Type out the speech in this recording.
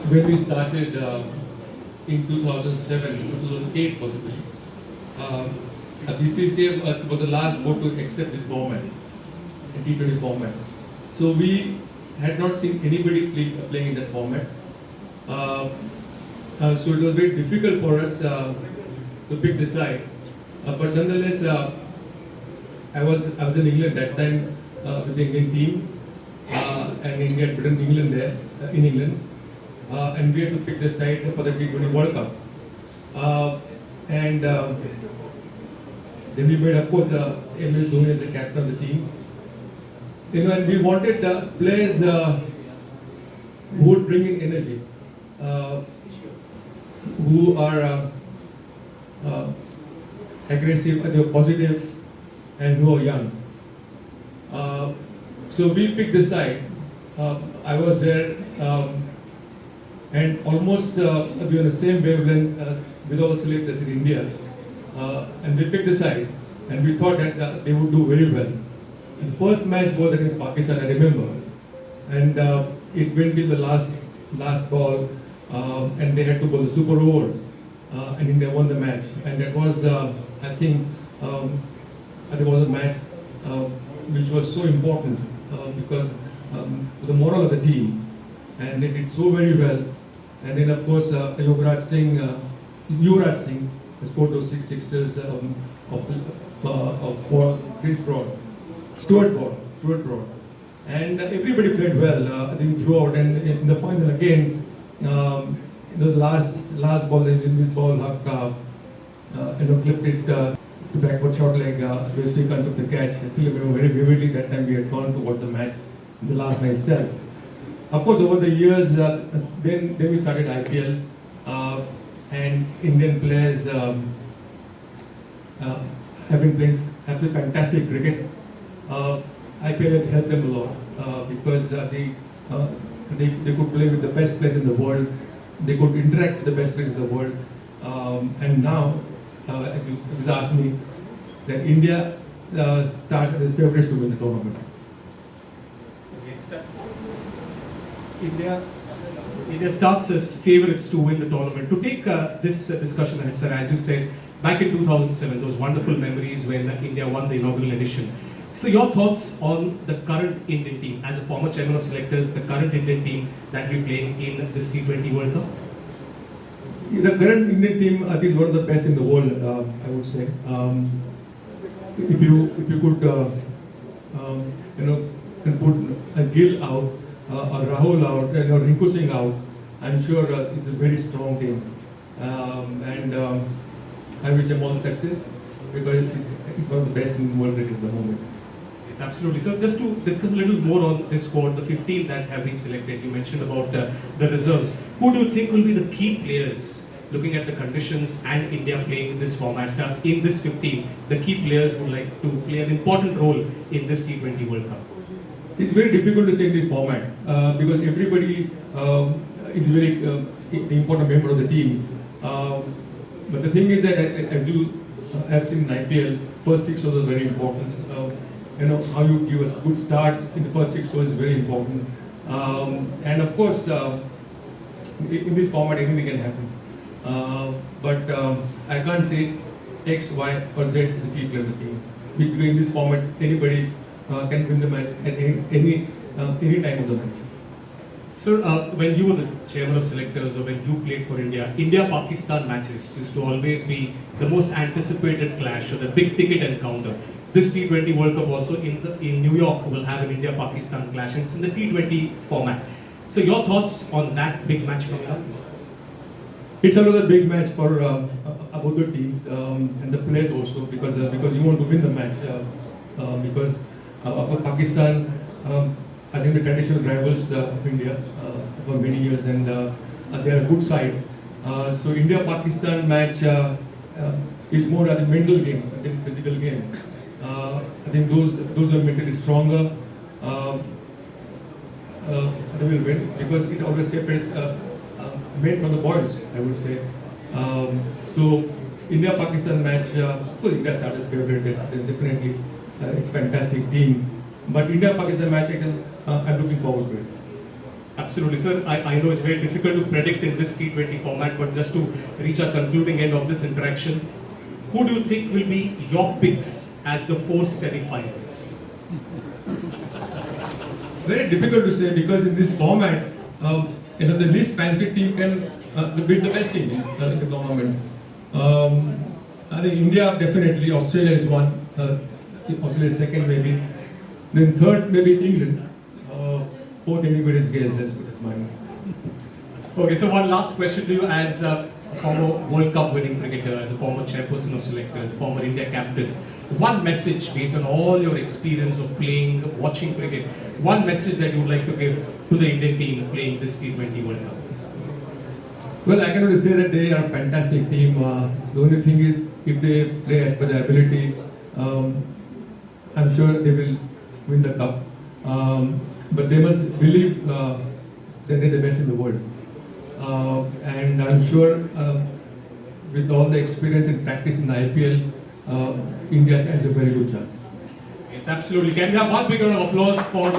when we started in 2007, 2008 possibly, BCCA was the last board to accept this format, a T20 format. So we had not seen anybody playing in that format. So it was very difficult for us to pick the side. But nonetheless, I was in England that time with the Indian team, and India had beaten England there in England, and we had to pick the side for the T20 World Cup. And then we made, of course, MS Dhoni as the captain of the team. You know, and we wanted players who would bring in energy, who are aggressive, positive, and who are young. So we picked the side. I was there, and almost we were on the same wavelength with all the selectors in India. And we picked the side, and we thought that they would do very well. The first match was against Pakistan, I remember, and it went till the last ball, and they had to bowl the super over, and India won the match. And that was, I think, it was a match which was so important because the morale of the team, and they did so very well. And then, of course, Yuvraj Singh scored those 6 sixes of Chris Broad. Stuart Broad. And everybody played well, I think, throughout. And in the final again, the last ball, this ball, Haq, clipped it to backward short leg. Srikanth took the catch. I still remember very vividly that time we had gone to watch the match, the last match itself. Of course, over the years, then we started IPL, and Indian players have been playing absolutely fantastic cricket. IPL has helped them a lot because they could play with the best players in the world. They could interact with the best players in the world. And now, as you asked me, that India starts as favorites to win the tournament. Yes, sir. India starts as favorites to win the tournament. To take this discussion ahead, sir, as you said, back in 2007, those wonderful memories when India won the inaugural edition. So your thoughts on the current Indian team, as a former chairman of selectors, the current Indian team that we're playing in this T20 World Cup? The current Indian team is one of the best in the world, I would say. If you could, put Gill out, or Rahul out, or Rinku Singh out, I'm sure it's a very strong team. And I wish them all the success because it's one of the best in the world at the moment. Yes, absolutely. So just to discuss a little more on this squad, the 15 that have been selected, you mentioned about the reserves. Who do you think will be the key players, looking at the conditions and India playing this format, in this 15, the key players would like to play an important role in this T20 World Cup? It's very difficult to say in the format because everybody is very important member of the team. But the thing is that, as you have seen in IPL, first 6 overs are very important. How you give a good start in the first 6 overs is very important. And of course, in this format, anything can happen. But I can't say X, Y, or Z is the key player of the team. Because in this format, anybody can win the match at any time of the match. So, when you were the chairman of selectors or when you played for India, India-Pakistan matches used to always be the most anticipated clash or the big ticket encounter. This T20 World Cup also in New York will have an India-Pakistan clash, and it's in the T20 format. So your thoughts on that big match coming up? It's another big match for both the teams and the players also because you want to win the match because for Pakistan, I think the traditional rivals of India for many years, and they are a good side. So India-Pakistan match is more a mental game than physical game. I think those are mentally stronger. They will win because it always separates men from the boys, I would say. So India-Pakistan match, of course India started favorite, definitely it's a fantastic team. But India-Pakistan match, I'm looking forward to it. Absolutely, sir. I know it's very difficult to predict in this T20 format, but just to reach our concluding end of this interaction, who do you think will be your picks as the 4 semi-finalists? Very difficult to say because in this format, the least fancy team can beat the best team in the tournament. I think India definitely, Australia is one, Australia is second maybe, then third maybe England, fourth anybody's guess as good as mine. Okay, so one last question to you as a former World Cup winning cricketer, as a former chairperson of selectors, former India captain. One message based on all your experience of playing, watching cricket, one message that you would like to give to the Indian team playing this T20 World Cup. Well, I can only say that they are a fantastic team. The only thing is, if they play as per their ability, I'm sure they will win the cup. But they must believe that they're the best in the world. And I'm sure with all the experience and practice in the IPL, India stands a very good chance. Yes, absolutely. Can we have one big round of applause for